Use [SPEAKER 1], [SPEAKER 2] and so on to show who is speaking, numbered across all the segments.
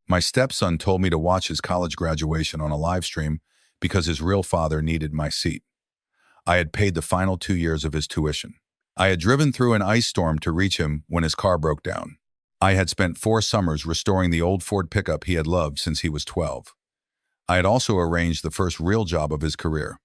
[SPEAKER 1] My stepson told me to watch his college graduation on a live stream because his real father needed my seat. I had paid the final 2 years of his tuition. I had driven through an ice storm to reach him when his car broke down. I had spent 4 summers restoring the old Ford pickup he had loved since he was 12. I had also arranged the first real job of his career.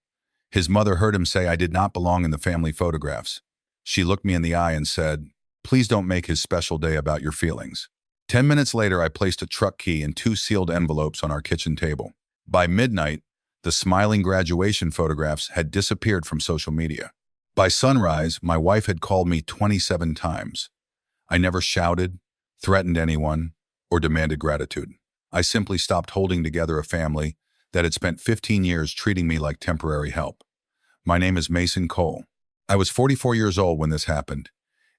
[SPEAKER 1] His mother heard him say I did not belong in the family photographs. She looked me in the eye and said, "Please don't make his special day about your feelings." 10 minutes later, I placed a truck key and 2 sealed envelopes on our kitchen table. By midnight, the smiling graduation photographs had disappeared from social media. By sunrise, my wife had called me 27 times. I never shouted, threatened anyone, or demanded gratitude. I simply stopped holding together a family that had spent 15 years treating me like temporary help. My name is Mason Cole. I was 44 years old when this happened,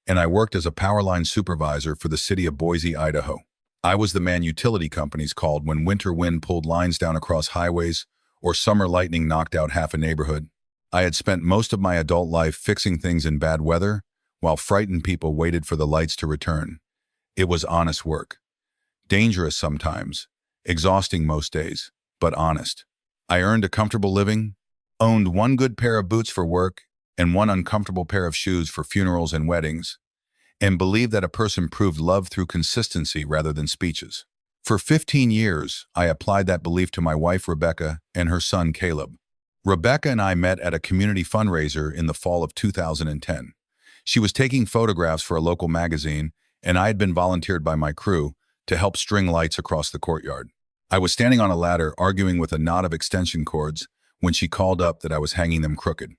[SPEAKER 1] and I worked as a power line supervisor for the city of Boise, Idaho. I was the man utility companies called when winter wind pulled lines down across highways or summer lightning knocked out half a neighborhood. I had spent most of my adult life fixing things in bad weather while frightened people waited for the lights to return. It was honest work. Dangerous sometimes, exhausting most days, but honest. I earned a comfortable living, owned one good pair of boots for work and one uncomfortable pair of shoes for funerals and weddings, and believed that a person proved love through consistency rather than speeches. For 15 years, I applied that belief to my wife Rebecca and her son Caleb. Rebecca and I met at a community fundraiser in the fall of 2010. She was taking photographs for a local magazine, and I had been volunteered by my crew to help string lights across the courtyard. I was standing on a ladder arguing with a knot of extension cords when she called up that I was hanging them crooked.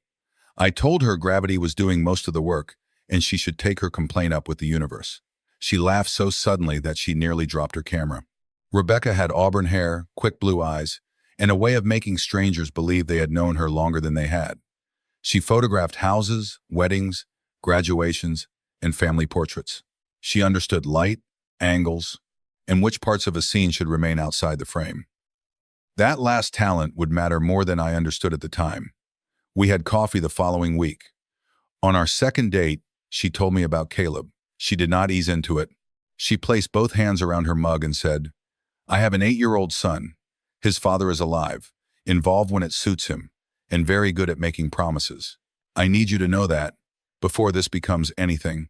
[SPEAKER 1] I told her gravity was doing most of the work and she should take her complaint up with the universe. She laughed so suddenly that she nearly dropped her camera. Rebecca had auburn hair, quick blue eyes, and a way of making strangers believe they had known her longer than they had. She photographed houses, weddings, graduations, and family portraits. She understood light, angles, and which parts of a scene should remain outside the frame. That last talent would matter more than I understood at the time. We had coffee the following week. On our second date, she told me about Caleb. She did not ease into it. She placed both hands around her mug and said, "I have an 8-year-old son. His father is alive, involved when it suits him, and very good at making promises. I need you to know that, before this becomes anything."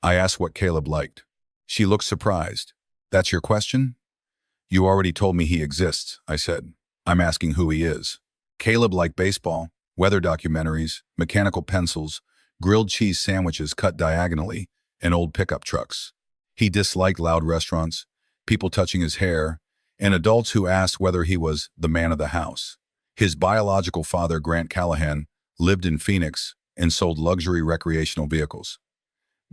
[SPEAKER 1] I asked what Caleb liked. She looked surprised. "That's your question?" "You already told me he exists," I said. "I'm asking who he is." Caleb liked baseball, weather documentaries, mechanical pencils, grilled cheese sandwiches cut diagonally, and old pickup trucks. He disliked loud restaurants, people touching his hair, and adults who asked whether he was the man of the house. His biological father, Grant Callahan, lived in Phoenix and sold luxury recreational vehicles.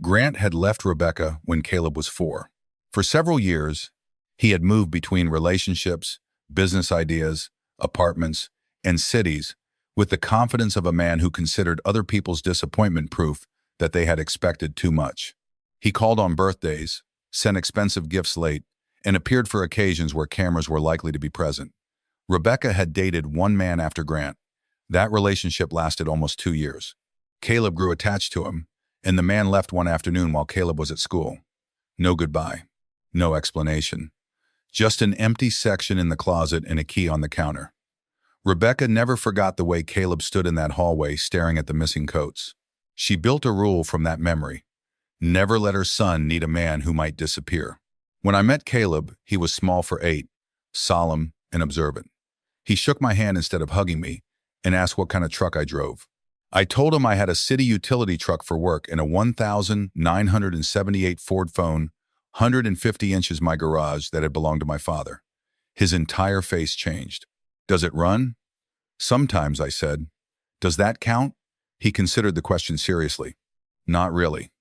[SPEAKER 1] Grant had left Rebecca when Caleb was 4. For several years, he had moved between relationships, business ideas, apartments, and cities with the confidence of a man who considered other people's disappointment proof that they had expected too much. He called on birthdays, sent expensive gifts late, and appeared for occasions where cameras were likely to be present. Rebecca had dated one man after Grant. That relationship lasted almost 2 years. Caleb grew attached to him, and the man left one afternoon while Caleb was at school. No goodbye, no explanation. Just an empty section in the closet and a key on the counter. Rebecca never forgot the way Caleb stood in that hallway staring at the missing coats. She built a rule from that memory: never let her son need a man who might disappear. When I met Caleb, he was small for 8, solemn and observant. He shook my hand instead of hugging me and asked what kind of truck I drove. I told him I had a city utility truck for work and a 1978 Ford Phone, 150 inches my garage that had belonged to my father. His entire face changed. "Does it run?" "Sometimes," I said. "Does that count?" He considered the question seriously. "Not really."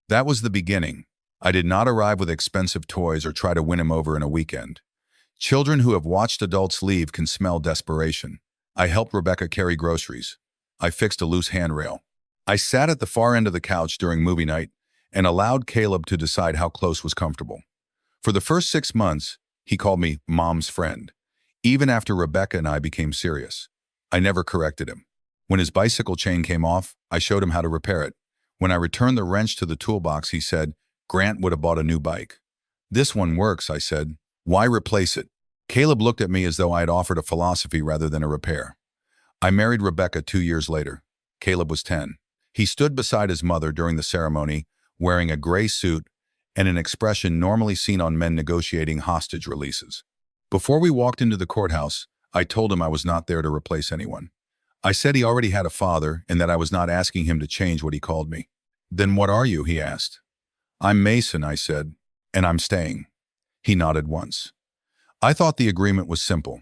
[SPEAKER 1] That was the beginning. I did not arrive with expensive toys or try to win him over in a weekend. Children who have watched adults leave can smell desperation. I helped Rebecca carry groceries. I fixed a loose handrail. I sat at the far end of the couch during movie night and allowed Caleb to decide how close was comfortable. For the first 6 months, he called me Mom's friend. Even after Rebecca and I became serious, I never corrected him. When his bicycle chain came off, I showed him how to repair it. When I returned the wrench to the toolbox, he said, "Grant would have bought a new bike." "This one works," I said. Why replace it? Caleb looked at me as though I had offered a philosophy rather than a repair. I married Rebecca 2 years later. Caleb was 10. He stood beside his mother during the ceremony, wearing a gray suit and an expression normally seen on men negotiating hostage releases. Before we walked into the courthouse, I told him I was not there to replace anyone. I said he already had a father and that I was not asking him to change what he called me. Then what are you? He asked. I'm Mason, I said, and I'm staying. He nodded once. I thought the agreement was simple.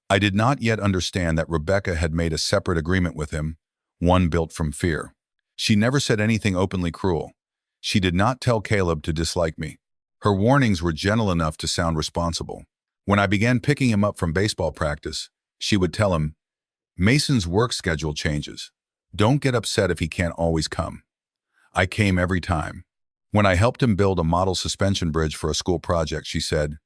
[SPEAKER 1] I did not yet understand that Rebecca had made a separate agreement with him, one built from fear. She never said anything openly cruel. She did not tell Caleb to dislike me. Her warnings were gentle enough to sound responsible. When I began picking him up from baseball practice, she would tell him, Mason's work schedule changes. Don't get upset if he can't always come. I came every time. When I helped him build a model suspension bridge for a school project, she said,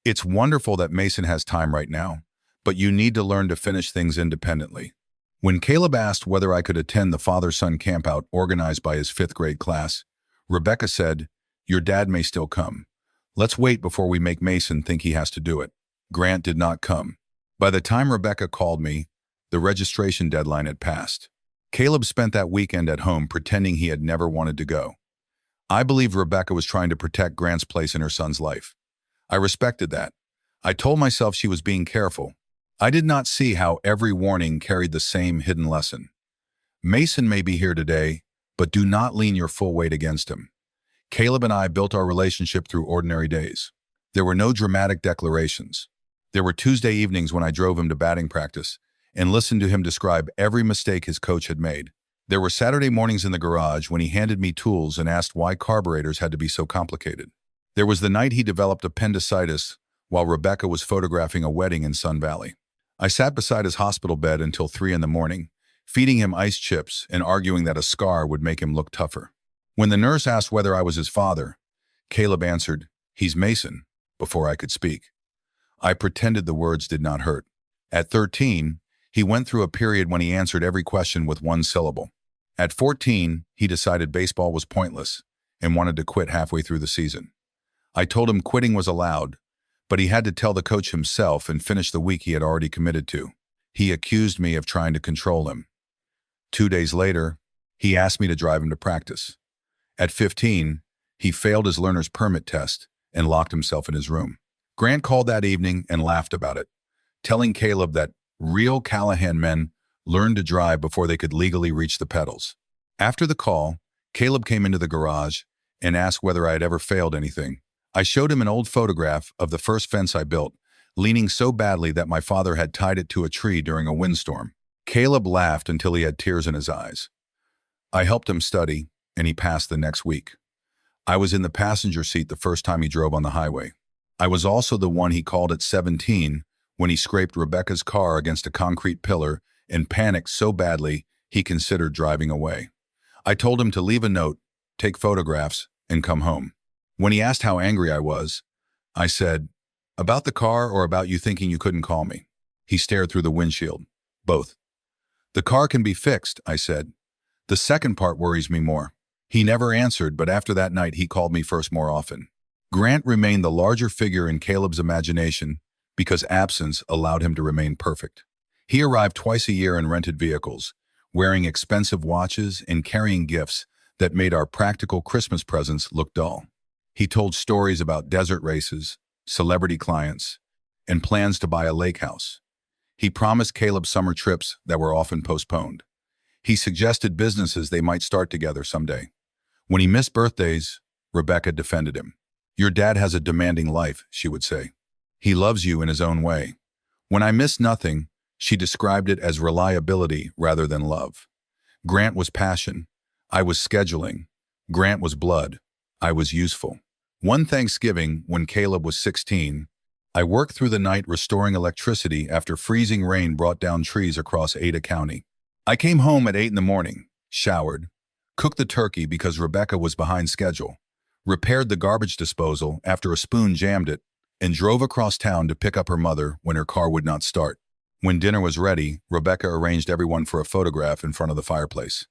[SPEAKER 1] It's wonderful that Mason has time right now, but you need to learn to finish things independently. When Caleb asked whether I could attend the father-son campout organized by his 5th grade class, Rebecca said, Your dad may still come. Let's wait before we make Mason think he has to do it. Grant did not come. By the time Rebecca called me, the registration deadline had passed. Caleb spent that weekend at home pretending he had never wanted to go. I believed Rebecca was trying to protect Grant's place in her son's life. I respected that. I told myself she was being careful. I did not see how every warning carried the same hidden lesson. Mason may be here today, but do not lean your full weight against him. Caleb and I built our relationship through ordinary days. There were no dramatic declarations. There were Tuesday evenings when I drove him to batting practice and listened to him describe every mistake his coach had made. There were Saturday mornings in the garage when he handed me tools and asked why carburetors had to be so complicated. There was the night he developed appendicitis while Rebecca was photographing a wedding in Sun Valley. I sat beside his hospital bed until 3 in the morning, feeding him ice chips and arguing that a scar would make him look tougher. When the nurse asked whether I was his father, Caleb answered, He's Mason, before I could speak. I pretended the words did not hurt. At 13, he went through a period when he answered every question with one syllable. At 14, he decided baseball was pointless and wanted to quit halfway through the season. I told him quitting was allowed, but he had to tell the coach himself and finish the week he had already committed to. He accused me of trying to control him. 2 days later, he asked me to drive him to practice. At 15, he failed his learner's permit test and locked himself in his room. Grant called that evening and laughed about it, telling Caleb that real Callahan men learned to drive before they could legally reach the pedals. After the call, Caleb came into the garage and asked whether I had ever failed anything. I showed him an old photograph of the first fence I built, leaning so badly that my father had tied it to a tree during a windstorm. Caleb laughed until he had tears in his eyes. I helped him study, and he passed the next week. I was in the passenger seat the first time he drove on the highway. I was also the one he called at 17 when he scraped Rebecca's car against a concrete pillar and panicked so badly he considered driving away. I told him to leave a note, take photographs, and come home. When he asked how angry I was, I said, About the car or about you thinking you couldn't call me? He stared through the windshield. Both. The car can be fixed, I said. The second part worries me more. He never answered, but after that night he called me first more often. Grant remained the larger figure in Caleb's imagination because absence allowed him to remain perfect. He arrived twice a year in rented vehicles, wearing expensive watches and carrying gifts that made our practical Christmas presents look dull. He told stories about desert races, celebrity clients, and plans to buy a lake house. He promised Caleb summer trips that were often postponed. He suggested businesses they might start together someday. When he missed birthdays, Rebecca defended him. Your dad has a demanding life, she would say. He loves you in his own way. When I missed nothing, she described it as reliability rather than love. Grant was passion. I was scheduling. Grant was blood. I was useful. One Thanksgiving, when Caleb was 16, I worked through the night restoring electricity after freezing rain brought down trees across Ada County. I came home at 8 in the morning, showered, cooked the turkey because Rebecca was behind schedule, repaired the garbage disposal after a spoon jammed it, and drove across town to pick up her mother when her car would not start. When dinner was ready, Rebecca arranged everyone for a photograph in front of the fireplace.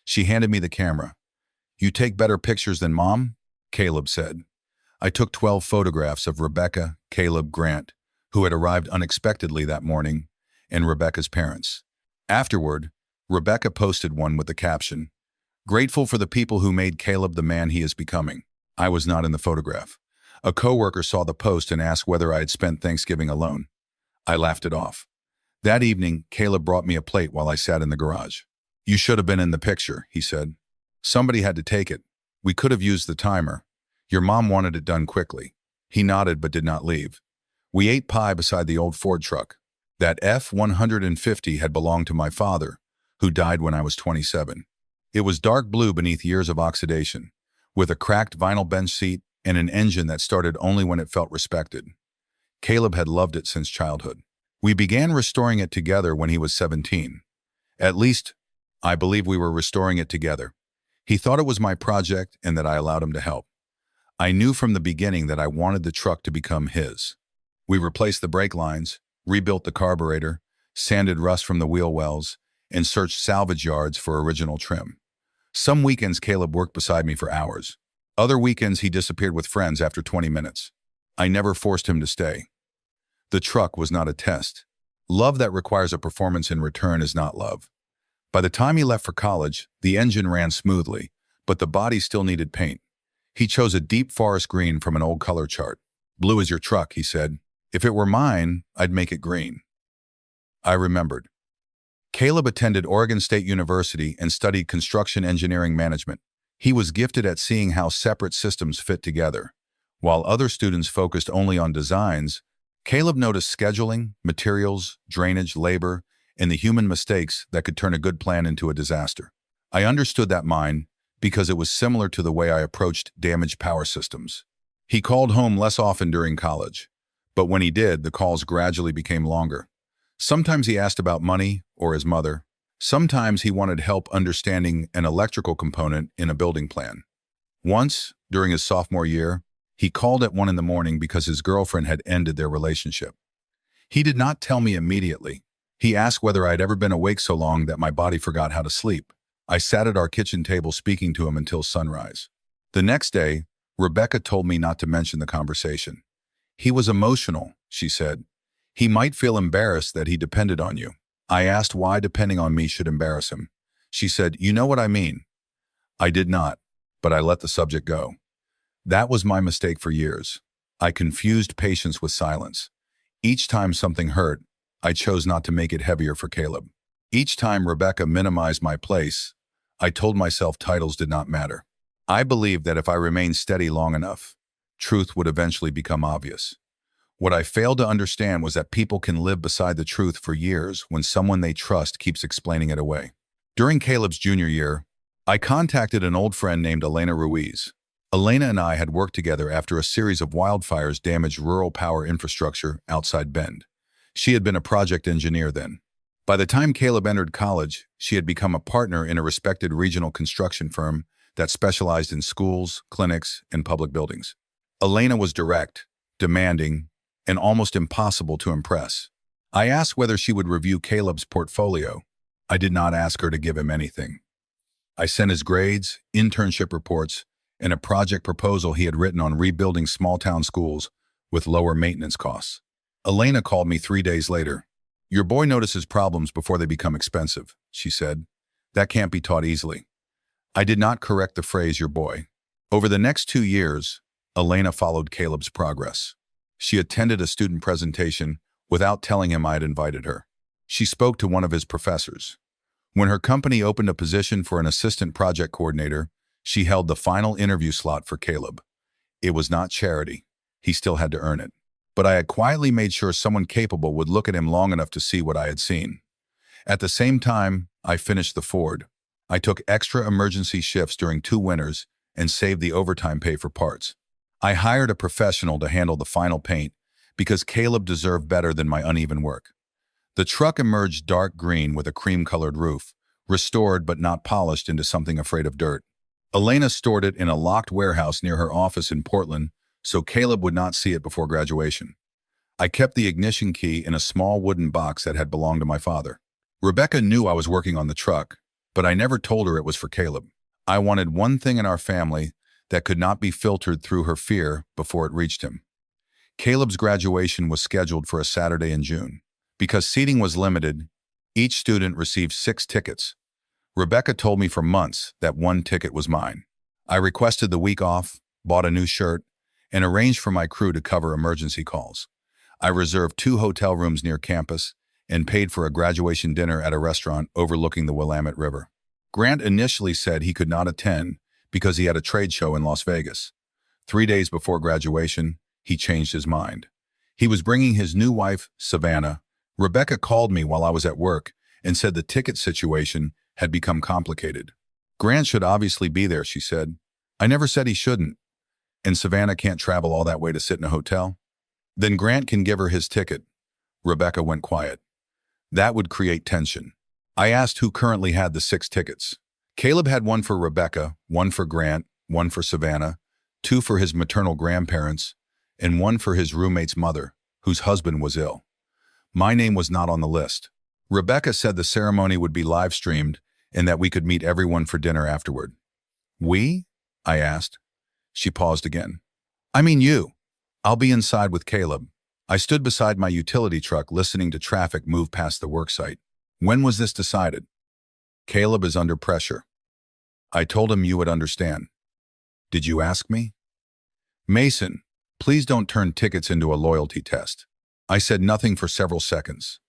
[SPEAKER 1] She handed me the camera. You take better pictures than Mom? Caleb said. I took 12 photographs of Rebecca, Caleb, Grant, who had arrived unexpectedly that morning, and Rebecca's parents. Afterward, Rebecca posted one with the caption, "Grateful for the people who made Caleb the man he is becoming." I was not in the photograph. A coworker saw the post and asked whether I had spent Thanksgiving alone. I laughed it off. That evening, Caleb brought me a plate while I sat in the garage. "You should have been in the picture," he said. "Somebody had to take it. We could have used the timer. Your mom wanted it done quickly." He nodded but did not leave. We ate pie beside the old Ford truck. That F-150 had belonged to my father, who died when I was 27. It was dark blue beneath years of oxidation, with a cracked vinyl bench seat and an engine that started only when it felt respected. Caleb had loved it since childhood. We began restoring it together when he was 17. At least, I believe we were restoring it together. He thought it was my project and that I allowed him to help. I knew from the beginning that I wanted the truck to become his. We replaced the brake lines, rebuilt the carburetor, sanded rust from the wheel wells, and searched salvage yards for original trim. Some weekends Caleb worked beside me for hours. Other weekends he disappeared with friends after 20 minutes. I never forced him to stay. The truck was not a test. Love that requires a performance in return is not love. By the time he left for college, the engine ran smoothly, but the body still needed paint. He chose a deep forest green from an old color chart. "Blue is your truck," he said. "If it were mine, I'd make it green." I remembered. Caleb attended Oregon State University and studied construction engineering management. He was gifted at seeing how separate systems fit together. While other students focused only on designs, Caleb noticed scheduling, materials, drainage, labor, and the human mistakes that could turn a good plan into a disaster. I understood that mind because it was similar to the way I approached damaged power systems. He called home less often during college, but when he did, the calls gradually became longer. Sometimes he asked about money or his mother. Sometimes he wanted help understanding an electrical component in a building plan. Once, during his sophomore year, he called at 1 in the morning because his girlfriend had ended their relationship. He did not tell me immediately. He asked whether I had ever been awake so long that my body forgot how to sleep. I sat at our kitchen table speaking to him until sunrise. The next day, Rebecca told me not to mention the conversation. "He was emotional," she said. "He might feel embarrassed that he depended on you." I asked why depending on me should embarrass him. She said, "You know what I mean." I did not, but I let the subject go. That was my mistake for years. I confused patience with silence. Each time something hurt, I chose not to make it heavier for Caleb. Each time Rebecca minimized my place, I told myself titles did not matter. I believed that if I remained steady long enough, truth would eventually become obvious. What I failed to understand was that people can live beside the truth for years when someone they trust keeps explaining it away. During Caleb's junior year, I contacted an old friend named Elena Ruiz. Elena and I had worked together after a series of wildfires damaged rural power infrastructure outside Bend. She had been a project engineer then. By the time Caleb entered college, she had become a partner in a respected regional construction firm that specialized in schools, clinics, and public buildings. Elena was direct, demanding, and almost impossible to impress. I asked whether she would review Caleb's portfolio. I did not ask her to give him anything. I sent his grades, internship reports, and a project proposal he had written on rebuilding small-town schools with lower maintenance costs. Elena called me 3 days later. "Your boy notices problems before they become expensive," she said. "That can't be taught easily." I did not correct the phrase "your boy." Over the next 2 years, Elena followed Caleb's progress. She attended a student presentation without telling him I had invited her. She spoke to one of his professors. When her company opened a position for an assistant project coordinator, she held the final interview slot for Caleb. It was not charity. He still had to earn it. But I had quietly made sure someone capable would look at him long enough to see what I had seen. At the same time, I finished the Ford. I took extra emergency shifts during 2 winters and saved the overtime pay for parts. I hired a professional to handle the final paint because Caleb deserved better than my uneven work. The truck emerged dark green with a cream-colored roof, restored but not polished into something afraid of dirt. Elena stored it in a locked warehouse near her office in Portland so Caleb would not see it before graduation. I kept the ignition key in a small wooden box that had belonged to my father. Rebecca knew I was working on the truck, but I never told her it was for Caleb. I wanted one thing in our family that could not be filtered through her fear before it reached him. Caleb's graduation was scheduled for a Saturday in June. Because seating was limited, each student received 6 tickets. Rebecca told me for months that one ticket was mine. I requested the week off, bought a new shirt, and arranged for my crew to cover emergency calls. I reserved 2 hotel rooms near campus and paid for a graduation dinner at a restaurant overlooking the Willamette River. Grant initially said he could not attend because he had a trade show in Las Vegas. 3 days before graduation, he changed his mind. He was bringing his new wife, Savannah. Rebecca called me while I was at work and said the ticket situation had become complicated. Grant should obviously be there, she said. I never said he shouldn't. And Savannah can't travel all that way to sit in a hotel? Then Grant can give her his ticket. Rebecca went quiet. That would create tension. I asked who currently had the 6 tickets. Caleb had one for Rebecca, one for Grant, one for Savannah, 2 for his maternal grandparents, and 1 for his roommate's mother, whose husband was ill. My name was not on the list. Rebecca said the ceremony would be live-streamed and that we could meet everyone for dinner afterward. We? I asked. She paused again. I mean you. I'll be inside with Caleb. I stood beside my utility truck listening to traffic move past the worksite. When was this decided? Caleb is under pressure. I told him you would understand. Did you ask me? Mason, please don't turn tickets into a loyalty test. I said nothing for several seconds.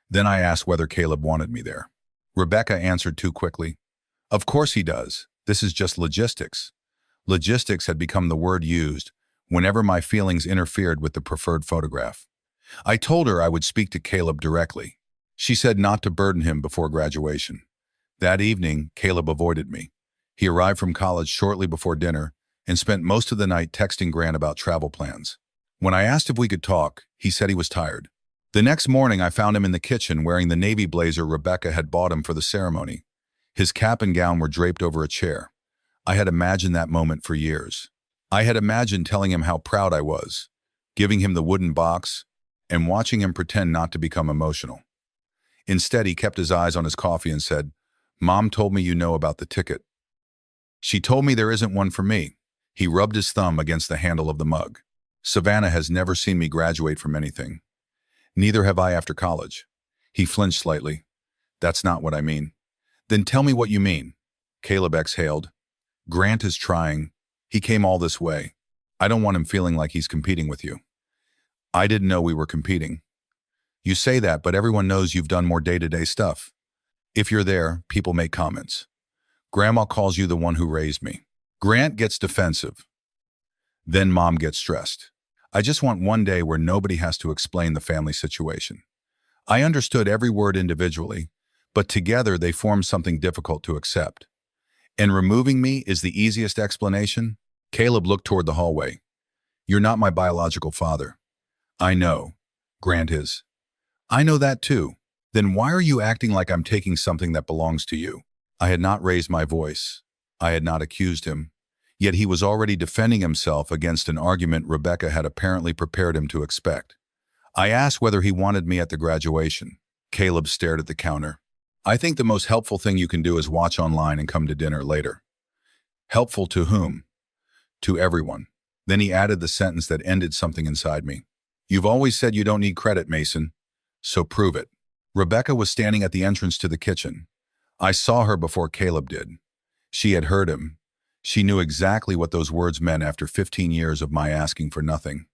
[SPEAKER 1] Then I asked whether Caleb wanted me there. Rebecca answered too quickly. Of course he does. This is just logistics. Logistics had become the word used whenever my feelings interfered with the preferred photograph. I told her I would speak to Caleb directly. She said not to burden him before graduation. That evening, Caleb avoided me. He arrived from college shortly before dinner and spent most of the night texting Grant about travel plans. When I asked if we could talk, he said he was tired. The next morning, I found him in the kitchen wearing the navy blazer Rebecca had bought him for the ceremony. His cap and gown were draped over a chair. I had imagined that moment for years. I had imagined telling him how proud I was, giving him the wooden box, and watching him pretend not to become emotional. Instead, he kept his eyes on his coffee and said, Mom told me you know about the ticket. She told me there isn't one for me. He rubbed his thumb against the handle of the mug. Savannah has never seen me graduate from anything. Neither have I after college. He flinched slightly. That's not what I mean. Then tell me what you mean. Caleb exhaled. Grant is trying. He came all this way. I don't want him feeling like he's competing with you. I didn't know we were competing. You say that, but everyone knows you've done more day-to-day stuff. If you're there, people make comments. Grandma calls you the one who raised me. Grant gets defensive. Then Mom gets stressed. I just want one day where nobody has to explain the family situation. I understood every word individually, but together they form something difficult to accept. And removing me is the easiest explanation? Caleb looked toward the hallway. You're not my biological father. I know. Grant is. I know that too. Then why are you acting like I'm taking something that belongs to you? I had not raised my voice. I had not accused him. Yet he was already defending himself against an argument Rebecca had apparently prepared him to expect. I asked whether he wanted me at the graduation. Caleb stared at the counter. I think the most helpful thing you can do is watch online and come to dinner later. Helpful to whom? To everyone. Then he added the sentence that ended something inside me. You've always said you don't need credit, Mason. So prove it. Rebecca was standing at the entrance to the kitchen. I saw her before Caleb did. She had heard him. She knew exactly what those words meant after 15 years of my asking for nothing.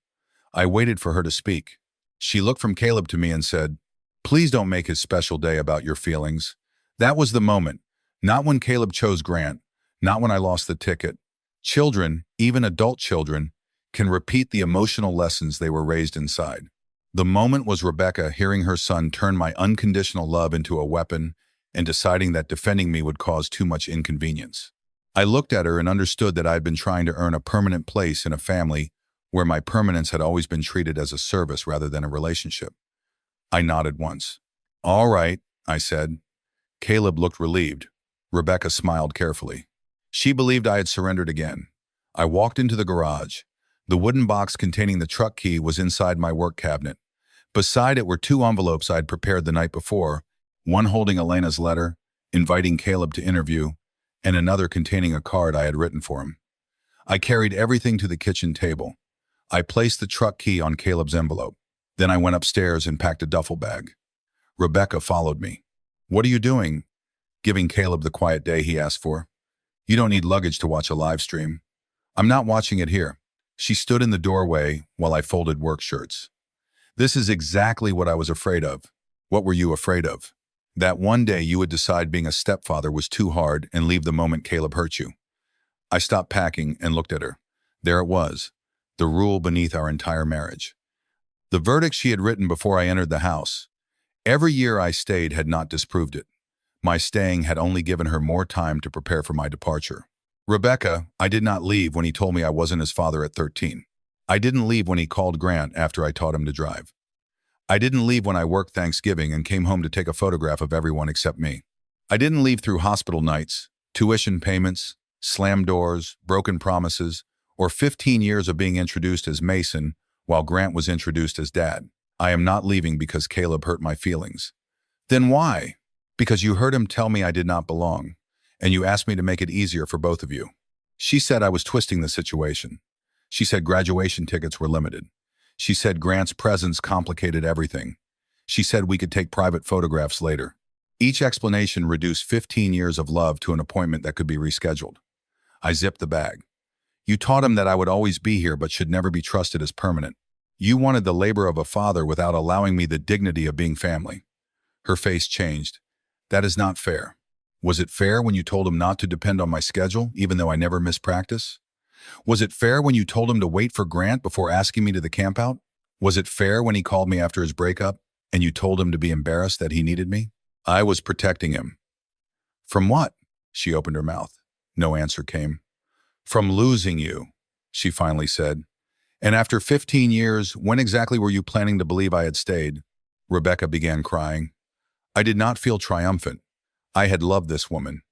[SPEAKER 1] I waited for her to speak. She looked from Caleb to me and said, Please don't make his special day about your feelings. That was the moment. Not when Caleb chose Grant. Not when I lost the ticket. Children, even adult children, can repeat the emotional lessons they were raised inside. The moment was Rebecca hearing her son turn my unconditional love into a weapon and deciding that defending me would cause too much inconvenience. I looked at her and understood that I had been trying to earn a permanent place in a family where my permanence had always been treated as a service rather than a relationship. I nodded once. All right, I said. Caleb looked relieved. Rebecca smiled carefully. She believed I had surrendered again. I walked into the garage. The wooden box containing the truck key was inside my work cabinet. Beside it were 2 envelopes I'd prepared the night before, one holding Elena's letter, inviting Caleb to interview, and another containing a card I had written for him. I carried everything to the kitchen table. I placed the truck key on Caleb's envelope. Then I went upstairs and packed a duffel bag. Rebecca followed me. "What are you doing?" Giving Caleb the quiet day he asked for. "You don't need luggage to watch a live stream." "I'm not watching it here." She stood in the doorway while I folded work shirts. "This is exactly what I was afraid of." "What were you afraid of?" "That one day you would decide being a stepfather was too hard and leave the moment Caleb hurt you." I stopped packing and looked at her. There it was, the rule beneath our entire marriage. The verdict she had written before I entered the house. Every year I stayed had not disproved it. My staying had only given her more time to prepare for my departure. "Rebecca, I did not leave when he told me I wasn't his father at 13. I didn't leave when he called Grant after I taught him to drive. I didn't leave when I worked Thanksgiving and came home to take a photograph of everyone except me. I didn't leave through hospital nights, tuition payments, slammed doors, broken promises, or 15 years of being introduced as Mason while Grant was introduced as Dad. I am not leaving because Caleb hurt my feelings." "Then why?" "Because you heard him tell me I did not belong, and you asked me to make it easier for both of you." She said I was twisting the situation. She said graduation tickets were limited. She said Grant's presence complicated everything. She said we could take private photographs later. Each explanation reduced 15 years of love to an appointment that could be rescheduled. I zipped the bag. "You taught him that I would always be here but should never be trusted as permanent. You wanted the labor of a father without allowing me the dignity of being family." Her face changed. "That is not fair." "Was it fair when you told him not to depend on my schedule, even though I never missed practice? Was it fair when you told him to wait for Grant before asking me to the campout? Was it fair when he called me after his breakup and you told him to be embarrassed that he needed me?" I was protecting him. "From what?" She opened her mouth. No answer came. "From losing you," she finally said. "And after 15 years, when exactly were you planning to believe I had stayed?" Rebecca began crying. I did not feel triumphant. I had loved this woman.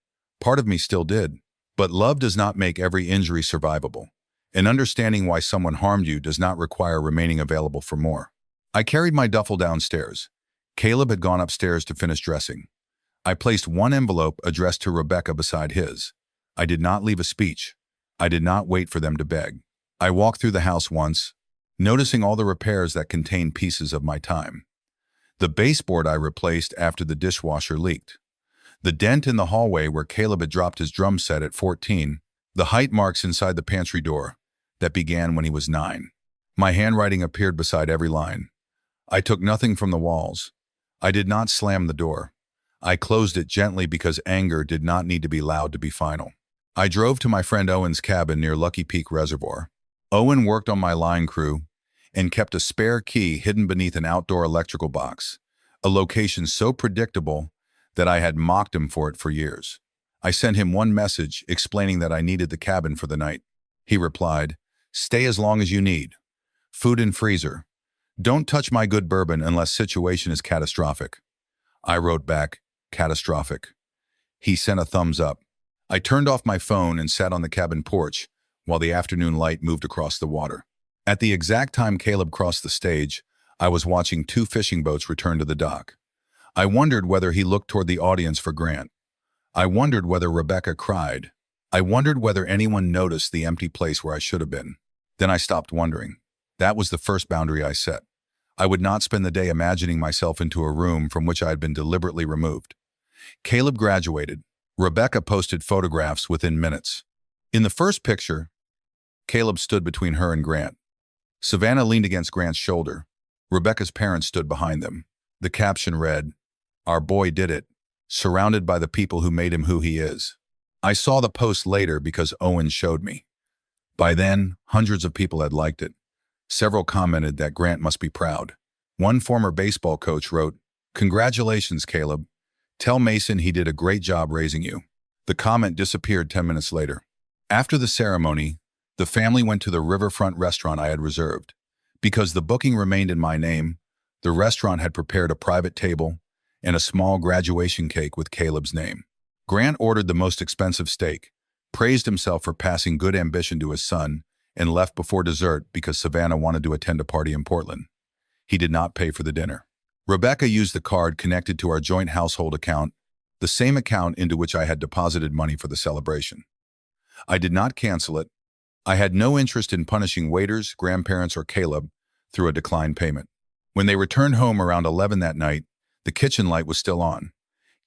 [SPEAKER 1] Part of me still did. But love does not make every injury survivable. And understanding why someone harmed you does not require remaining available for more. I carried my duffel downstairs. Caleb had gone upstairs to finish dressing. I placed one envelope addressed to Rebecca beside his. I did not leave a speech. I did not wait for them to beg. I walked through the house once, noticing all the repairs that contained pieces of my time. The baseboard I replaced after the dishwasher leaked. The dent in the hallway where Caleb had dropped his drum set at 14. The height marks inside the pantry door that began when he was 9. My handwriting appeared beside every line. I took nothing from the walls. I did not slam the door. I closed it gently because anger did not need to be loud to be final. I drove to my friend Owen's cabin near Lucky Peak Reservoir. Owen worked on my line crew and kept a spare key hidden beneath an outdoor electrical box, a location so predictable that I had mocked him for it for years. I sent him one message explaining that I needed the cabin for the night. He replied, "Stay as long as you need. Food in freezer. Don't touch my good bourbon unless situation is catastrophic." I wrote back, "Catastrophic." He sent a thumbs up. I turned off my phone and sat on the cabin porch while the afternoon light moved across the water. At the exact time Caleb crossed the stage, I was watching 2 fishing boats return to the dock. I wondered whether he looked toward the audience for Grant. I wondered whether Rebecca cried. I wondered whether anyone noticed the empty place where I should have been. Then I stopped wondering. That was the first boundary I set. I would not spend the day imagining myself into a room from which I had been deliberately removed. Caleb graduated. Rebecca posted photographs within minutes. In the first picture, Caleb stood between her and Grant. Savannah leaned against Grant's shoulder. Rebecca's parents stood behind them. The caption read, "Our boy did it, surrounded by the people who made him who he is." I saw the post later because Owen showed me. By then, hundreds of people had liked it. Several commented that Grant must be proud. One former baseball coach wrote, "Congratulations, Caleb. Tell Mason he did a great job raising you." The comment disappeared 10 minutes later. After the ceremony, the family went to the riverfront restaurant I had reserved. Because the booking remained in my name, the restaurant had prepared a private table and a small graduation cake with Caleb's name. Grant ordered the most expensive steak, praised himself for passing good ambition to his son, and left before dessert because Savannah wanted to attend a party in Portland. He did not pay for the dinner. Rebecca used the card connected to our joint household account, the same account into which I had deposited money for the celebration. I did not cancel it. I had no interest in punishing waiters, grandparents, or Caleb through a declined payment. When they returned home around 11 that night, the kitchen light was still on.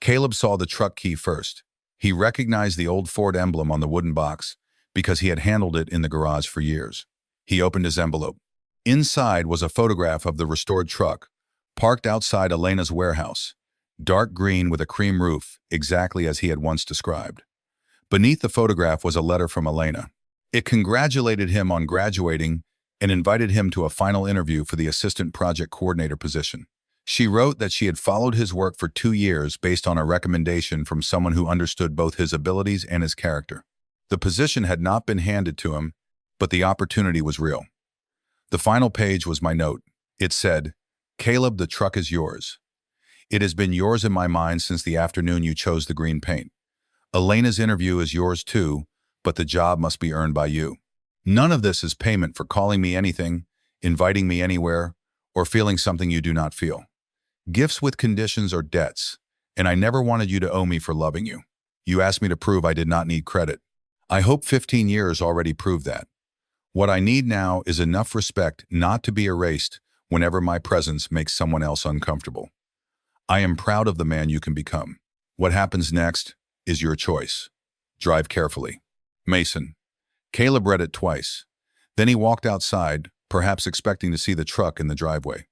[SPEAKER 1] Caleb saw the truck key first. He recognized the old Ford emblem on the wooden box because he had handled it in the garage for years. He opened his envelope. Inside was a photograph of the restored truck, parked outside Elena's warehouse, dark green with a cream roof, exactly as he had once described. Beneath the photograph was a letter from Elena. It congratulated him on graduating and invited him to a final interview for the assistant project coordinator position. She wrote that she had followed his work for 2 years based on a recommendation from someone who understood both his abilities and his character. The position had not been handed to him, but the opportunity was real. The final page was my note. It said, "Caleb, the truck is yours. It has been yours in my mind since the afternoon you chose the green paint. Elena's interview is yours too, but the job must be earned by you. None of this is payment for calling me anything, inviting me anywhere, or feeling something you do not feel. Gifts with conditions are debts, and I never wanted you to owe me for loving you. You asked me to prove I did not need credit. I hope 15 years already proved that. What I need now is enough respect not to be erased whenever my presence makes someone else uncomfortable. I am proud of the man you can become. What happens next is your choice. Drive carefully. Mason." Caleb read it twice. Then he walked outside, perhaps expecting to see the truck in the driveway.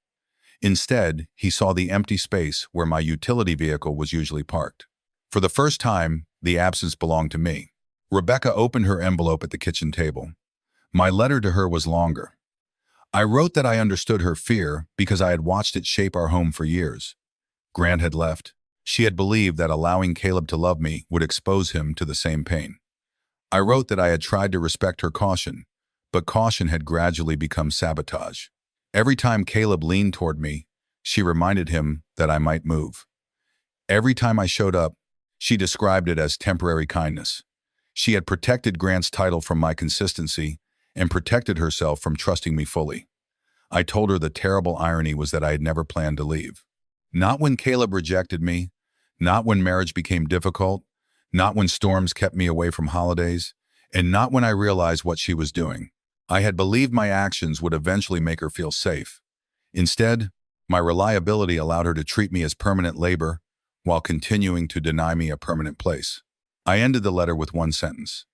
[SPEAKER 1] Instead, he saw the empty space where my utility vehicle was usually parked. For the first time, the absence belonged to me. Rebecca opened her envelope at the kitchen table. My letter to her was longer. I wrote that I understood her fear because I had watched it shape our home for years. Grant had left. She had believed that allowing Caleb to love me would expose him to the same pain. I wrote that I had tried to respect her caution, but caution had gradually become sabotage. Every time Caleb leaned toward me, she reminded him that I might move. Every time I showed up, she described it as temporary kindness. She had protected Grant's title from my consistency and protected herself from trusting me fully. I told her the terrible irony was that I had never planned to leave. Not when Caleb rejected me, not when marriage became difficult, not when storms kept me away from holidays, and not when I realized what she was doing. I had believed my actions would eventually make her feel safe. Instead, my reliability allowed her to treat me as permanent labor while continuing to deny me a permanent place. I ended the letter with one sentence.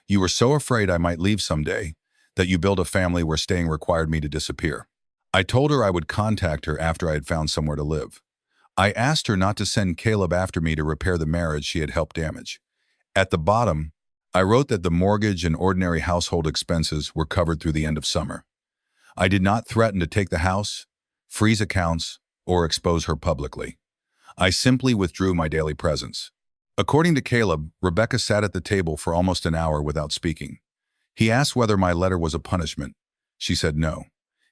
[SPEAKER 1] "You were so afraid I might leave someday that you built a family where staying required me to disappear." I told her I would contact her after I had found somewhere to live. I asked her not to send Caleb after me to repair the marriage she had helped damage. At the bottom, I wrote that the mortgage and ordinary household expenses were covered through the end of summer. I did not threaten to take the house, freeze accounts, or expose her publicly. I simply withdrew my daily presence. According to Caleb, Rebecca sat at the table for almost an hour without speaking. He asked whether my letter was a punishment. She said no.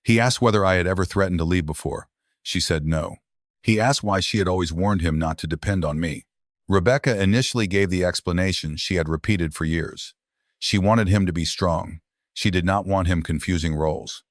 [SPEAKER 1] He asked whether I had ever threatened to leave before. She said no. He asked why she had always warned him not to depend on me. Rebecca initially gave the explanation she had repeated for years. She wanted him to be strong. She did not want him confusing roles.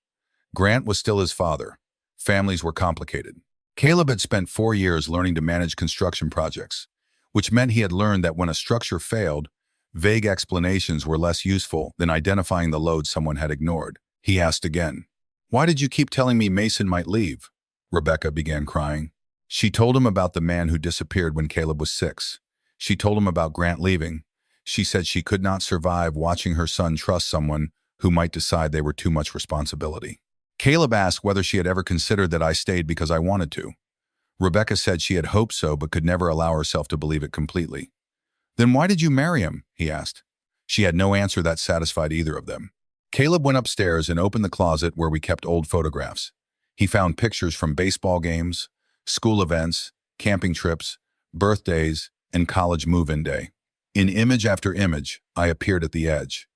[SPEAKER 1] Grant was still his father. Families were complicated. Caleb had spent 4 years learning to manage construction projects, which meant he had learned that when a structure failed, vague explanations were less useful than identifying the load someone had ignored. He asked again, "Why did you keep telling me Mason might leave?" Rebecca began crying. She told him about the man who disappeared when Caleb was 6. She told him about Grant leaving. She said she could not survive watching her son trust someone who might decide they were too much responsibility. Caleb asked whether she had ever considered that I stayed because I wanted to. Rebecca said she had hoped so but could never allow herself to believe it completely. "Then why did you marry him?" he asked. She had no answer that satisfied either of them. Caleb went upstairs and opened the closet where we kept old photographs. He found pictures from baseball games, school events, camping trips, birthdays, and college move-in day. In image after image, I appeared at the edge,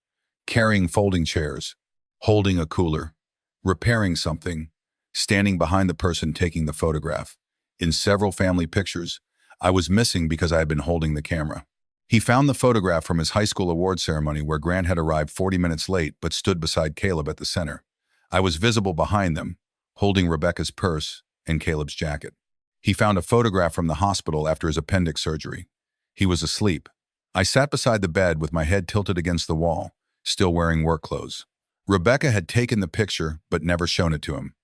[SPEAKER 1] carrying folding chairs, holding a cooler, repairing something, standing behind the person taking the photograph. In several family pictures, I was missing because I had been holding the camera. He found the photograph from his high school award ceremony where Grant had arrived 40 minutes late but stood beside Caleb at the center. I was visible behind them, holding Rebecca's purse and Caleb's jacket. He found a photograph from the hospital after his appendix surgery. He was asleep. I sat beside the bed with my head tilted against the wall, still wearing work clothes. Rebecca had taken the picture but never shown it to him.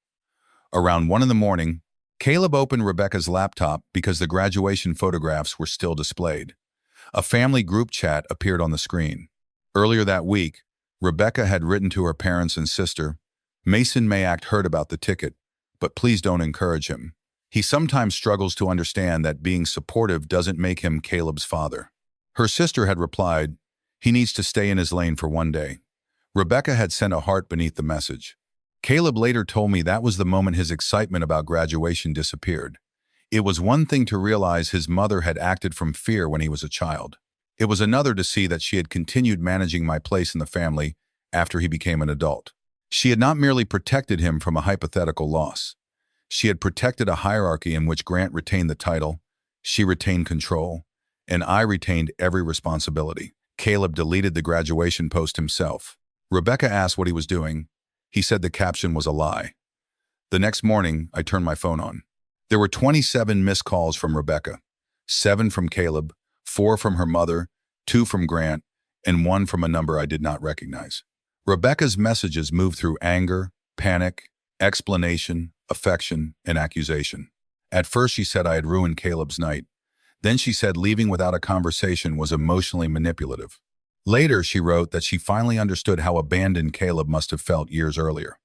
[SPEAKER 1] Around 1 in the morning, Caleb opened Rebecca's laptop because the graduation photographs were still displayed. A family group chat appeared on the screen. Earlier that week, Rebecca had written to her parents and sister, "Mason may act hurt about the ticket, but please don't encourage him. He sometimes struggles to understand that being supportive doesn't make him Caleb's father." Her sister had replied, "He needs to stay in his lane for one day." Rebecca had sent a heart beneath the message. Caleb later told me that was the moment his excitement about graduation disappeared. It was one thing to realize his mother had acted from fear when he was a child. It was another to see that she had continued managing my place in the family after he became an adult. She had not merely protected him from a hypothetical loss. She had protected a hierarchy in which Grant retained the title, she retained control, and I retained every responsibility. Caleb deleted the graduation post himself. Rebecca asked what he was doing. He said the caption was a lie. The next morning, I turned my phone on. There were 27 missed calls from Rebecca, 7 from Caleb, 4 from her mother, 2 from Grant, and 1 from a number I did not recognize. Rebecca's messages moved through anger, panic, explanation, affection, and accusation. At first she said I had ruined Caleb's night. Then she said leaving without a conversation was emotionally manipulative. Later she wrote that she finally understood how abandoned Caleb must have felt years earlier.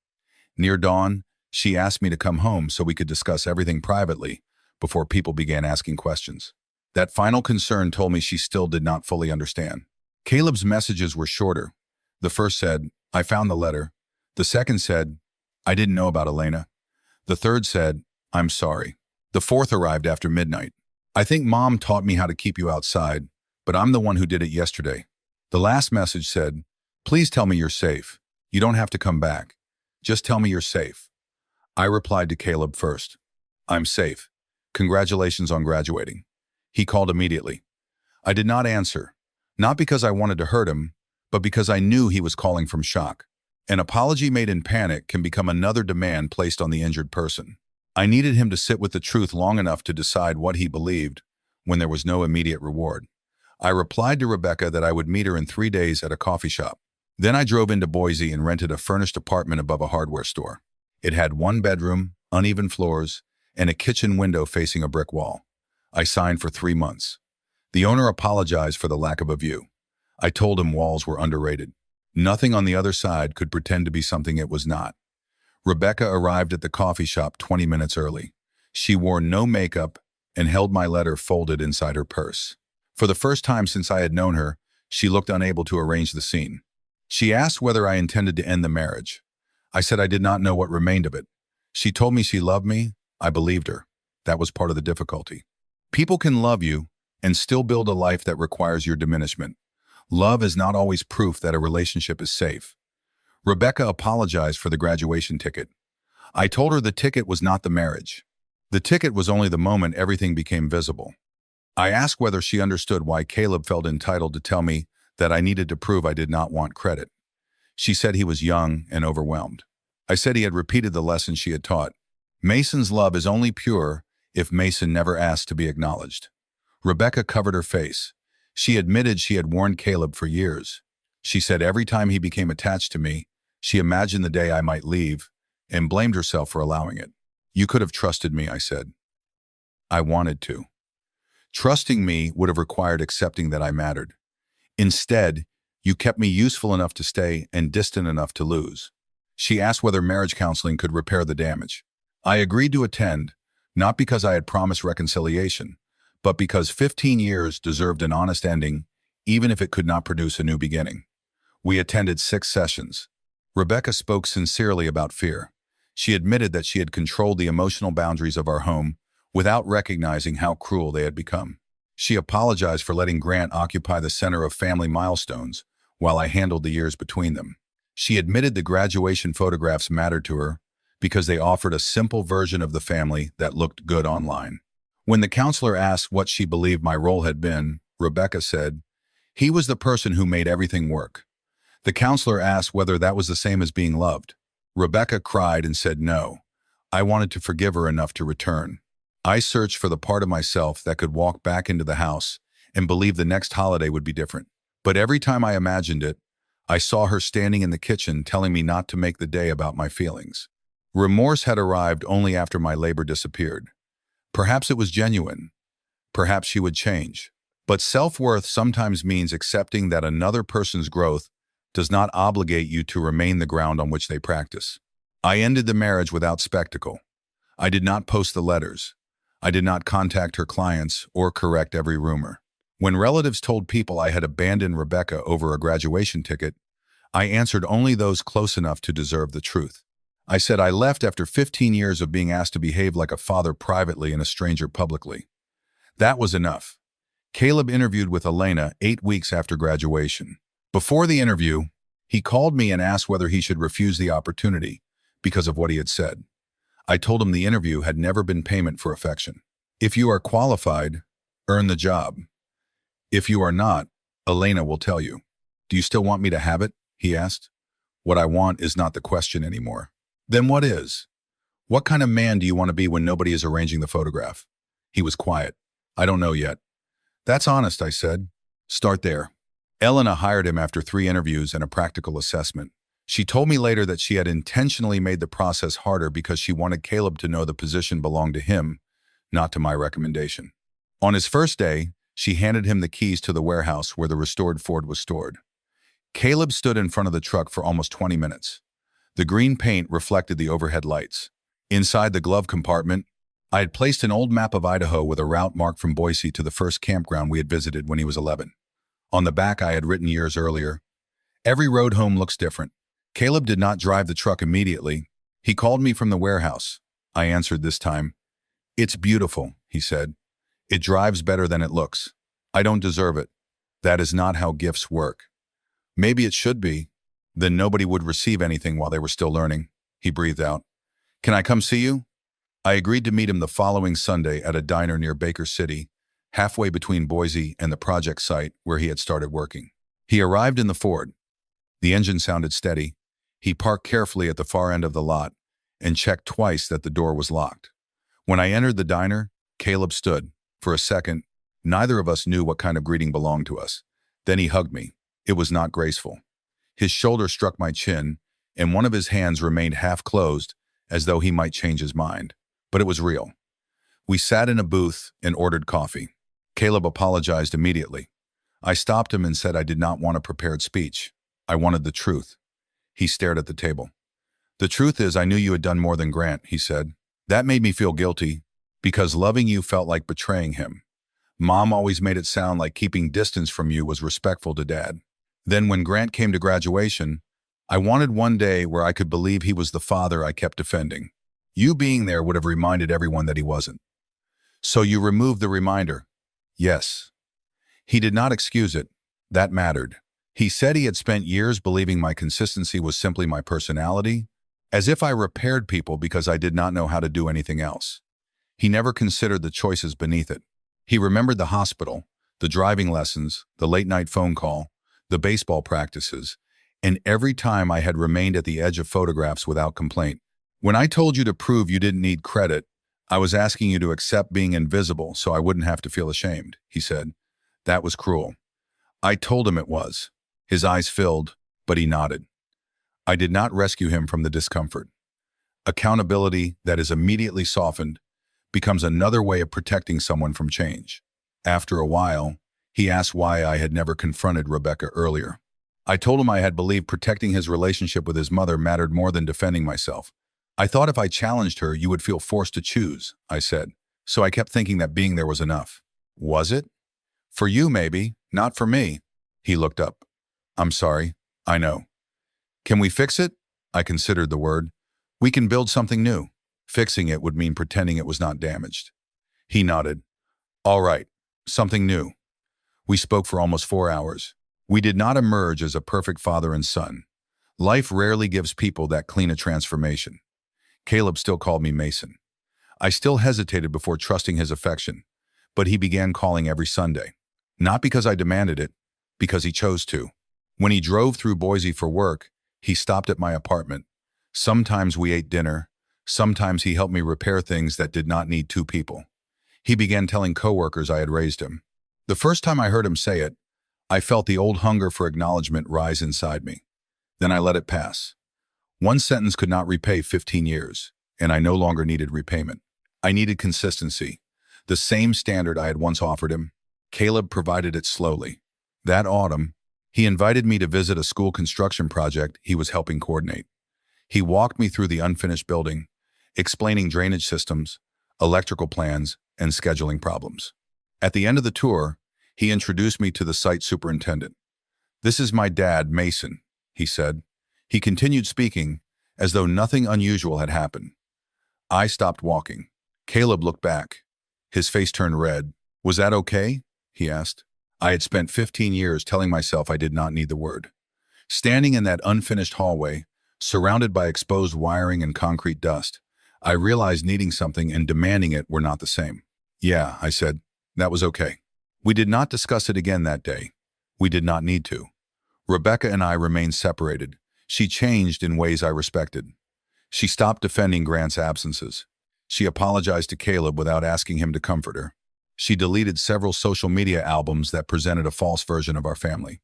[SPEAKER 1] Near dawn, she asked me to come home so we could discuss everything privately before people began asking questions. That final concern told me she still did not fully understand. Caleb's messages were shorter. The first said, "I found the letter." The second said, "I didn't know about Elena." The third said, "I'm sorry." The fourth arrived after midnight. "I think Mom taught me how to keep you outside, but I'm the one who did it yesterday." The last message said, "Please tell me you're safe. You don't have to come back. Just tell me you're safe." I replied to Caleb first. "I'm safe. Congratulations on graduating." He called immediately. I did not answer, not because I wanted to hurt him, but because I knew he was calling from shock. An apology made in panic can become another demand placed on the injured person. I needed him to sit with the truth long enough to decide what he believed when there was no immediate reward. I replied to Rebecca that I would meet her in 3 days at a coffee shop. Then I drove into Boise and rented a furnished apartment above a hardware store. It had 1 bedroom, uneven floors, and a kitchen window facing a brick wall. I signed for 3 months. The owner apologized for the lack of a view. I told him walls were underrated. Nothing on the other side could pretend to be something it was not. Rebecca arrived at the coffee shop 20 minutes early. She wore no makeup and held my letter folded inside her purse. For the first time since I had known her, she looked unable to arrange the scene. She asked whether I intended to end the marriage. I said I did not know what remained of it. She told me she loved me. I believed her. That was part of the difficulty. People can love you and still build a life that requires your diminishment. Love is not always proof that a relationship is safe. Rebecca apologized for the graduation ticket. I told her the ticket was not the marriage. The ticket was only the moment everything became visible. I asked whether she understood why Caleb felt entitled to tell me that I needed to prove I did not want credit. She said he was young and overwhelmed. I said he had repeated the lesson she had taught. Mason's love is only pure if Mason never asked to be acknowledged. Rebecca covered her face. She admitted she had warned Caleb for years. She said every time he became attached to me, she imagined the day I might leave and blamed herself for allowing it. "You could have trusted me," I said. I wanted to. Trusting me would have required accepting that I mattered. Instead, you kept me useful enough to stay and distant enough to lose. She asked whether marriage counseling could repair the damage. I agreed to attend, not because I had promised reconciliation, but because 15 years deserved an honest ending, even if it could not produce a new beginning. We attended 6 sessions. Rebecca spoke sincerely about fear. She admitted that she had controlled the emotional boundaries of our home without recognizing how cruel they had become. She apologized for letting Grant occupy the center of family milestones while I handled the years between them. She admitted the graduation photographs mattered to her because they offered a simple version of the family that looked good online. When the counselor asked what she believed my role had been, Rebecca said, "He was the person who made everything work." The counselor asked whether that was the same as being loved. Rebecca cried and said no. I wanted to forgive her enough to return. I searched for the part of myself that could walk back into the house and believe the next holiday would be different. But every time I imagined it, I saw her standing in the kitchen telling me not to make the day about my feelings. Remorse had arrived only after my labor disappeared. Perhaps it was genuine. Perhaps she would change. But self-worth sometimes means accepting that another person's growth does not obligate you to remain the ground on which they practice. I ended the marriage without spectacle. I did not post the letters. I did not contact her clients or correct every rumor. When relatives told people I had abandoned Rebecca over a graduation ticket, I answered only those close enough to deserve the truth. I said I left after 15 years of being asked to behave like a father privately and a stranger publicly. That was enough. Caleb interviewed with Elena 8 weeks after graduation. Before the interview, he called me and asked whether he should refuse the opportunity because of what he had said. I told him the interview had never been payment for affection. If you are qualified, earn the job. If you are not, Elena will tell you. Do you still want me to have it? He asked. What I want is not the question anymore. Then what is? What kind of man do you want to be when nobody is arranging the photograph? He was quiet. I don't know yet. That's honest, I said. Start there. Elena hired him after 3 interviews and a practical assessment. She told me later that she had intentionally made the process harder because she wanted Caleb to know the position belonged to him, not to my recommendation. On his first day, she handed him the keys to the warehouse where the restored Ford was stored. Caleb stood in front of the truck for almost 20 minutes. The green paint reflected the overhead lights. Inside the glove compartment, I had placed an old map of Idaho with a route marked from Boise to the first campground we had visited when he was 11. On the back I had written years earlier, "Every road home looks different." Caleb did not drive the truck immediately. He called me from the warehouse. I answered this time. "It's beautiful," he said. "It drives better than it looks. I don't deserve it. That is not how gifts work." "Maybe it should be. Then nobody would receive anything while they were still learning," he breathed out. "Can I come see you?" I agreed to meet him the following Sunday at a diner near Baker City, halfway between Boise and the project site where he had started working. He arrived in the Ford. The engine sounded steady. He parked carefully at the far end of the lot and checked twice that the door was locked. When I entered the diner, Caleb stood. For a second, neither of us knew what kind of greeting belonged to us. Then he hugged me. It was not graceful. His shoulder struck my chin, and one of his hands remained half closed, as though he might change his mind. But it was real. We sat in a booth and ordered coffee. Caleb apologized immediately. I stopped him and said I did not want a prepared speech. I wanted the truth. He stared at the table. "The truth is I knew you had done more than Grant," he said. "That made me feel guilty, because loving you felt like betraying him. Mom always made it sound like keeping distance from you was respectful to Dad. Then when Grant came to graduation, I wanted one day where I could believe he was the father I kept defending. You being there would have reminded everyone that he wasn't. So you removed the reminder." "Yes." He did not excuse it. That mattered. He said he had spent years believing my consistency was simply my personality, as if I repaired people because I did not know how to do anything else. He never considered the choices beneath it. He remembered the hospital, the driving lessons, the late-night phone call, the baseball practices, and every time I had remained at the edge of photographs without complaint. "When I told you to prove you didn't need credit, I was asking you to accept being invisible so I wouldn't have to feel ashamed," he said. That was cruel. I told him it was. His eyes filled, but he nodded. I did not rescue him from the discomfort. Accountability that is immediately softened becomes another way of protecting someone from change. After a while, he asked why I had never confronted Rebecca earlier. I told him I had believed protecting his relationship with his mother mattered more than defending myself. "I thought if I challenged her, you would feel forced to choose," I said. "So I kept thinking that being there was enough." "Was it? For you, maybe, not for me." He looked up. "I'm sorry. I know." "Can we fix it?" I considered the word. "We can build something new." Fixing it would mean pretending it was not damaged. He nodded. "All right. Something new." We spoke for almost 4 hours. We did not emerge as a perfect father and son. Life rarely gives people that clean a transformation. Caleb still called me Mason. I still hesitated before trusting his affection, but he began calling every Sunday. Not because I demanded it, because he chose to. When he drove through Boise for work, he stopped at my apartment. Sometimes we ate dinner. Sometimes he helped me repair things that did not need 2 people. He began telling coworkers I had raised him. The first time I heard him say it, I felt the old hunger for acknowledgement rise inside me. Then I let it pass. One sentence could not repay 15 years, and I no longer needed repayment. I needed consistency. The same standard I had once offered him. Caleb provided it slowly. That autumn, he invited me to visit a school construction project he was helping coordinate. He walked me through the unfinished building, explaining drainage systems, electrical plans, and scheduling problems. At the end of the tour, he introduced me to the site superintendent. "This is my dad, Mason," he said. He continued speaking, as though nothing unusual had happened. I stopped walking. Caleb looked back. His face turned red. "Was that okay?" he asked. I had spent 15 years telling myself I did not need the word. Standing in that unfinished hallway, surrounded by exposed wiring and concrete dust, I realized needing something and demanding it were not the same. "Yeah," I said. "That was okay." We did not discuss it again that day. We did not need to. Rebecca and I remained separated. She changed in ways I respected. She stopped defending Grant's absences. She apologized to Caleb without asking him to comfort her. She deleted several social media albums that presented a false version of our family.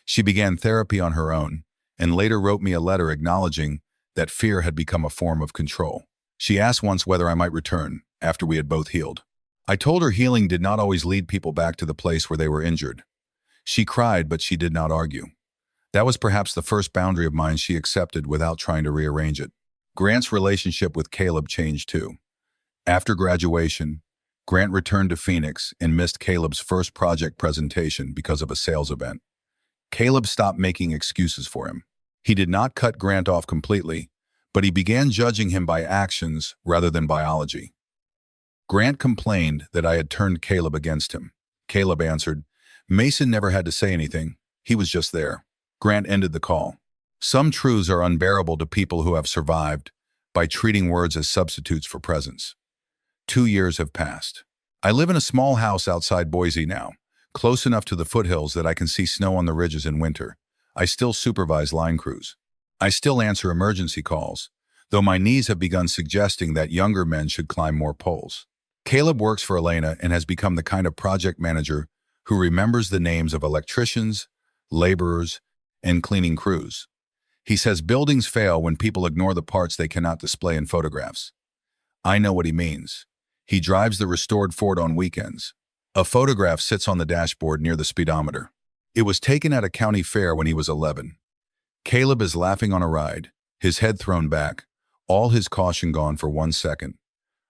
[SPEAKER 1] She began therapy on her own, and later wrote me a letter acknowledging that fear had become a form of control. She asked once whether I might return, after we had both healed. I told her healing did not always lead people back to the place where they were injured. She cried, but she did not argue. That was perhaps the first boundary of mine she accepted without trying to rearrange it. Grant's relationship with Caleb changed too. After graduation, Grant returned to Phoenix and missed Caleb's first project presentation because of a sales event. Caleb stopped making excuses for him. He did not cut Grant off completely, but he began judging him by actions rather than biology. Grant complained that I had turned Caleb against him. Caleb answered, "Mason never had to say anything. He was just there." Grant ended the call. Some truths are unbearable to people who have survived by treating words as substitutes for presence. 2 years have passed. I live in a small house outside Boise now, close enough to the foothills that I can see snow on the ridges in winter. I still supervise line crews. I still answer emergency calls, though my knees have begun suggesting that younger men should climb more poles. Caleb works for Elena and has become the kind of project manager who remembers the names of electricians, laborers, and cleaning crews. He says buildings fail when people ignore the parts they cannot display in photographs. I know what he means. He drives the restored Ford on weekends. A photograph sits on the dashboard near the speedometer. It was taken at a county fair when he was 11. Caleb is laughing on a ride, his head thrown back, all his caution gone for 1 second.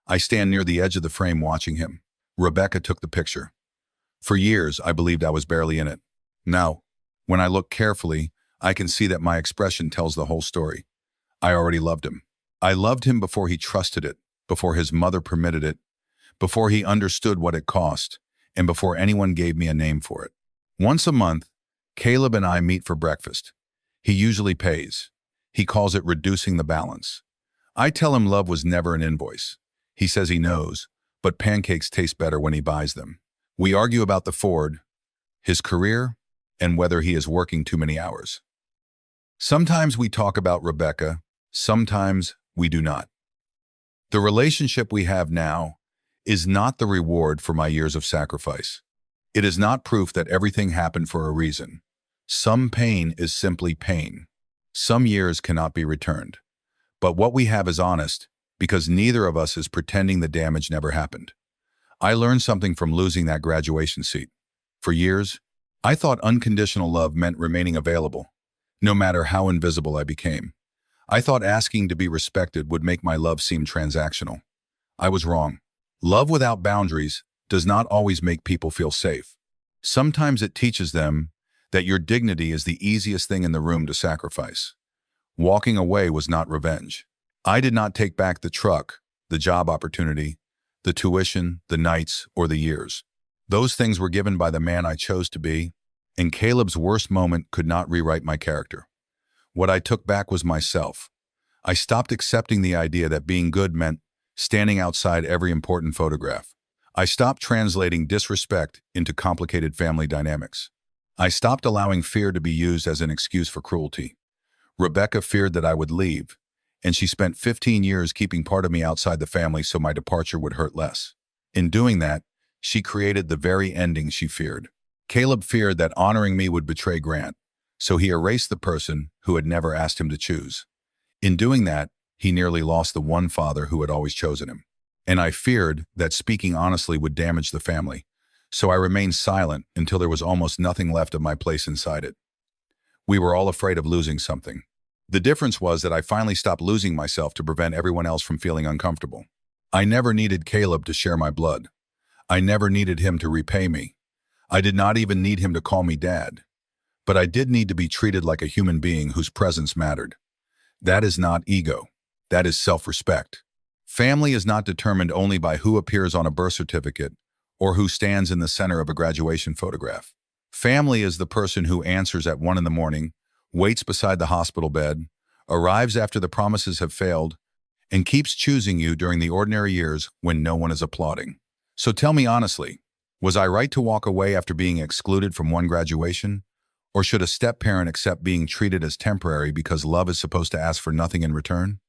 [SPEAKER 1] I stand near the edge of the frame watching him. Rebecca took the picture. For years, I believed I was barely in it. Now, when I look carefully, I can see that my expression tells the whole story. I already loved him. I loved him before he trusted it, before his mother permitted it, before he understood what it cost, and before anyone gave me a name for it. Once a month, Caleb and I meet for breakfast. He usually pays. He calls it reducing the balance. I tell him love was never an invoice. He says he knows, but pancakes taste better when he buys them. We argue about the Ford, his career, and whether he is working too many hours. Sometimes we talk about Rebecca, sometimes we do not. The relationship we have now is not the reward for my years of sacrifice. It is not proof that everything happened for a reason. Some pain is simply pain. Some years cannot be returned. But what we have is honest, because neither of us is pretending the damage never happened. I learned something from losing that graduation seat. For years, I thought unconditional love meant remaining available, no matter how invisible I became. I thought asking to be respected would make my love seem transactional. I was wrong. Love without boundaries does not always make people feel safe. Sometimes it teaches them that your dignity is the easiest thing in the room to sacrifice. Walking away was not revenge. I did not take back the truck, the job opportunity, the tuition, the nights, or the years. Those things were given by the man I chose to be, and Caleb's worst moment could not rewrite my character. What I took back was myself. I stopped accepting the idea that being good meant standing outside every important photograph. I stopped translating disrespect into complicated family dynamics. I stopped allowing fear to be used as an excuse for cruelty. Rebecca feared that I would leave, and she spent 15 years keeping part of me outside the family so my departure would hurt less. In doing that, she created the very ending she feared. Caleb feared that honoring me would betray Grant, so he erased the person who had never asked him to choose. In doing that, he nearly lost the one father who had always chosen him. And I feared that speaking honestly would damage the family, so I remained silent until there was almost nothing left of my place inside it. We were all afraid of losing something. The difference was that I finally stopped losing myself to prevent everyone else from feeling uncomfortable. I never needed Caleb to share my blood. I never needed him to repay me. I did not even need him to call me dad. But I did need to be treated like a human being whose presence mattered. That is not ego. That is self-respect. Family is not determined only by who appears on a birth certificate or who stands in the center of a graduation photograph. Family is the person who answers at 1 in the morning, waits beside the hospital bed, arrives after the promises have failed, and keeps choosing you during the ordinary years when no one is applauding. So tell me honestly, was I right to walk away after being excluded from one graduation? Or should a step-parent accept being treated as temporary because love is supposed to ask for nothing in return?